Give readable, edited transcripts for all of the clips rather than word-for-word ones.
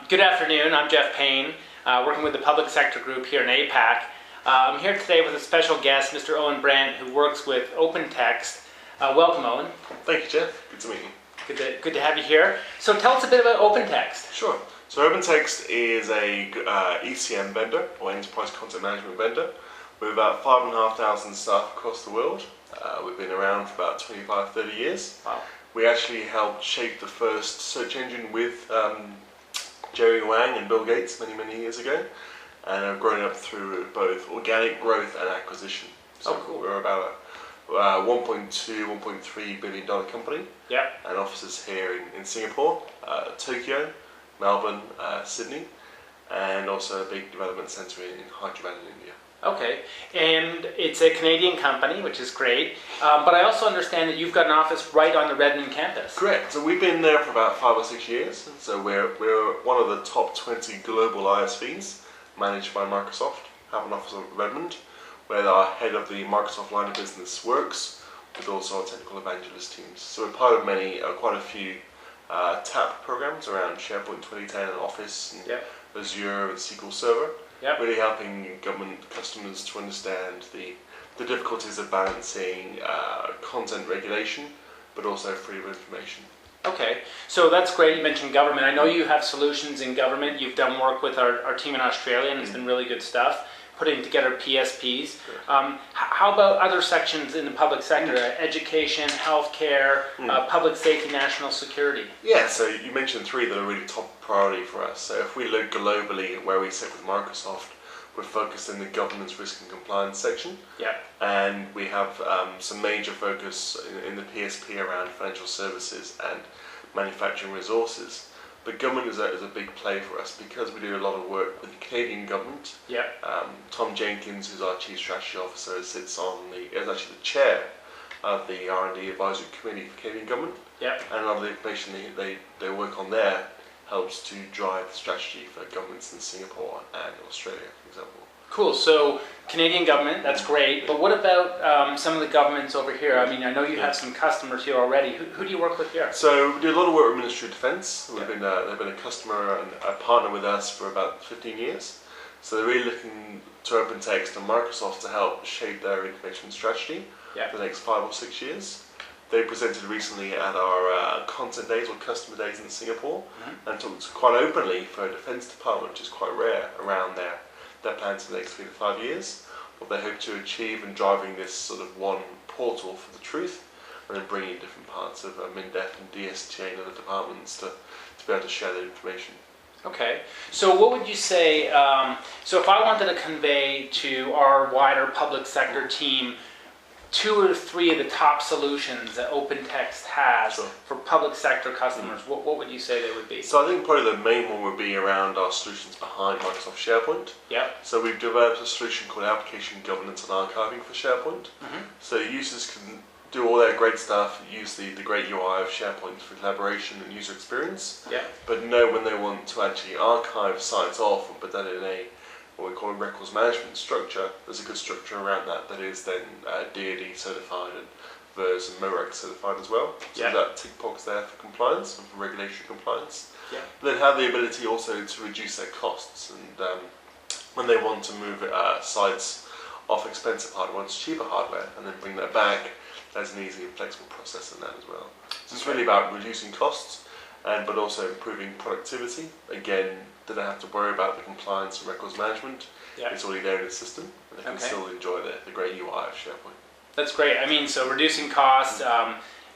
Good afternoon, I'm Jeff Payne, working with the Public Sector Group here in APAC. I'm here today with a special guest, Mr. Owen Brandt, who works with OpenText. Welcome, Owen. Thank you, Jeff. Good to meet you. Good to have you here. So tell us a bit about OpenText. Sure. So OpenText is a ECM vendor, or Enterprise Content Management vendor, with about 5,500 staff across the world. We've been around for about 25, 30 years. Wow. We actually helped shape the first search engine with Jerry Wang and Bill Gates many years ago, and have grown up through both organic growth and acquisition. So cool. We're about a $1.2, $1.3 billion company, and offices here in Singapore, Tokyo, Melbourne, Sydney, and also a big development centre in Hyderabad in India. Okay, and it's a Canadian company, which is great, but I also understand that you've got an office right on the Redmond campus. Correct. So we've been there for about 5 or 6 years. So we're one of the top 20 global ISVs managed by Microsoft. Have an office at Redmond, where our head of the Microsoft line of business works, with also our technical evangelist teams. So we're part of quite a few TAP programs around SharePoint 2010 and Office and Azure and SQL Server. Really helping government customers to understand the difficulties of balancing content regulation, but also freedom of information. Okay, so that's great. You mentioned government. I know you have solutions in government. You've done work with our team in Australia, and it's been really good stuff, putting together PSPs. How about other sections in the public sector? Education, healthcare, public safety, national security? Yeah, so you mentioned 3 that are really top priority for us. So if we look globally at where we sit with Microsoft, we're focused in the governance, risk and compliance section. And we have some major focus in the PSP around financial services and manufacturing resources. But government is a big play for us because we do a lot of work with the Canadian government. Tom Jenkins, who's our Chief Strategy Officer, is actually the chair of the R&D Advisory Committee for Canadian government. And a lot of the information they work on there helps to drive the strategy for governments in Singapore and Australia, for example. Cool. So Canadian government, that's great. But what about some of the governments over here? I mean, I know you have some customers here already. Who do you work with here? So we do a lot of work with Ministry of Defence. They've been a customer and a partner with us for about 15 years. So they're really looking to OpenText and Microsoft to help shape their information strategy for the next 5 or 6 years. They presented recently at our content days or customer days in Singapore and talked quite openly for a defence department, which is quite rare, around their plans for the next 3 to 5 years, what they hope to achieve in driving this sort of one portal for the truth, and then bringing different parts of MINDEF and DSTA and other departments to be able to share that information. Okay, so what would you say, so if I wanted to convey to our wider public sector team 2 or 3 of the top solutions that OpenText has for public sector customers, what would you say they would be? So I think probably the main one would be around our solutions behind Microsoft SharePoint. So we've developed a solution called Application Governance and Archiving for SharePoint. So users can do all their great stuff, use the great UI of SharePoint for collaboration and user experience, but know when they want to actually archive sites off and put that in what we call a records management structure. There's a good structure around that is then DoD certified and VERS and MORAC certified as well. So there's that tick box there for compliance and for regulatory compliance. They have the ability also to reduce their costs, and when they want to move sites off expensive hardware onto cheaper hardware and then bring that back, there's an easy and flexible process in that as well. So it's really about reducing costs, but also improving productivity. Again, they don't have to worry about the compliance and records management. It's already there in the system, and they can still enjoy the great UI of SharePoint. That's great. I mean, so reducing costs,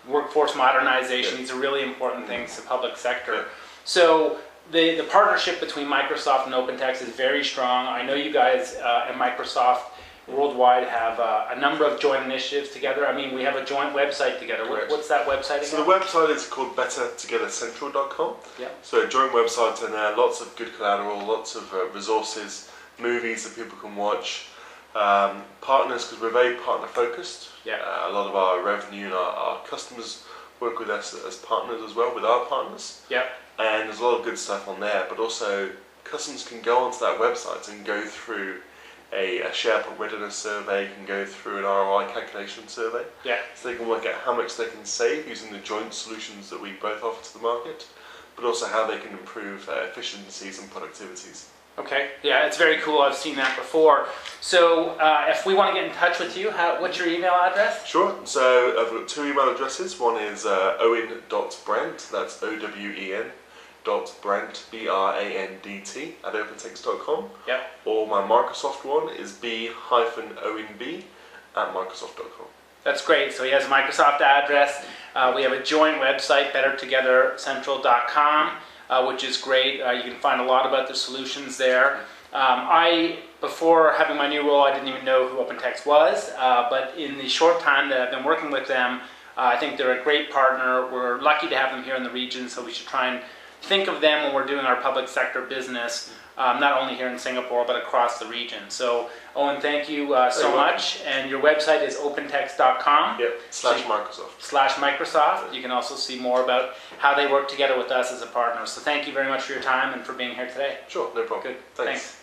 workforce modernization, these are really important things to public sector. So the partnership between Microsoft and OpenText is very strong. I know you guys at Microsoft worldwide have a number of joint initiatives together. I mean, we have a joint website together. What's that website again? So the website is called bettertogethercentral.com. So a joint website, and lots of good collateral, lots of resources, movies that people can watch, partners, because we're very partner focused. A lot of our revenue and our customers work with us as partners as well, with our partners. And there's a lot of good stuff on there, but also customers can go onto that website and go through a SharePoint readiness survey, can go through an ROI calculation survey. So they can work out how much they can save using the joint solutions that we both offer to the market. but also how they can improve efficiencies and productivities. Okay, yeah, it's very cool. I've seen that before. So if we want to get in touch with you, what's your email address? Sure. So I've got two email addresses. One is owen.brent, that's O-W-E-N, .brent, B-R-A-N-D-T, at opentext.com. Yep. Or my Microsoft one is b-owenb at microsoft.com. That's great. So he has a Microsoft address. We have a joint website, bettertogethercentral.com. Which is great. You can find a lot about the solutions there. Before having my new role, I didn't even know who OpenText was, but in the short time that I've been working with them, I think they're a great partner. We're lucky to have them here in the region, so we should try and think of them when we're doing our public sector business, not only here in Singapore, but across the region. So, Owen, thank you so much. And your website is opentext.com. Yep, /Microsoft. /Microsoft. You can also see more about how they work together with us as a partner. So thank you very much for your time and for being here today. Sure, no problem. Good. Thanks.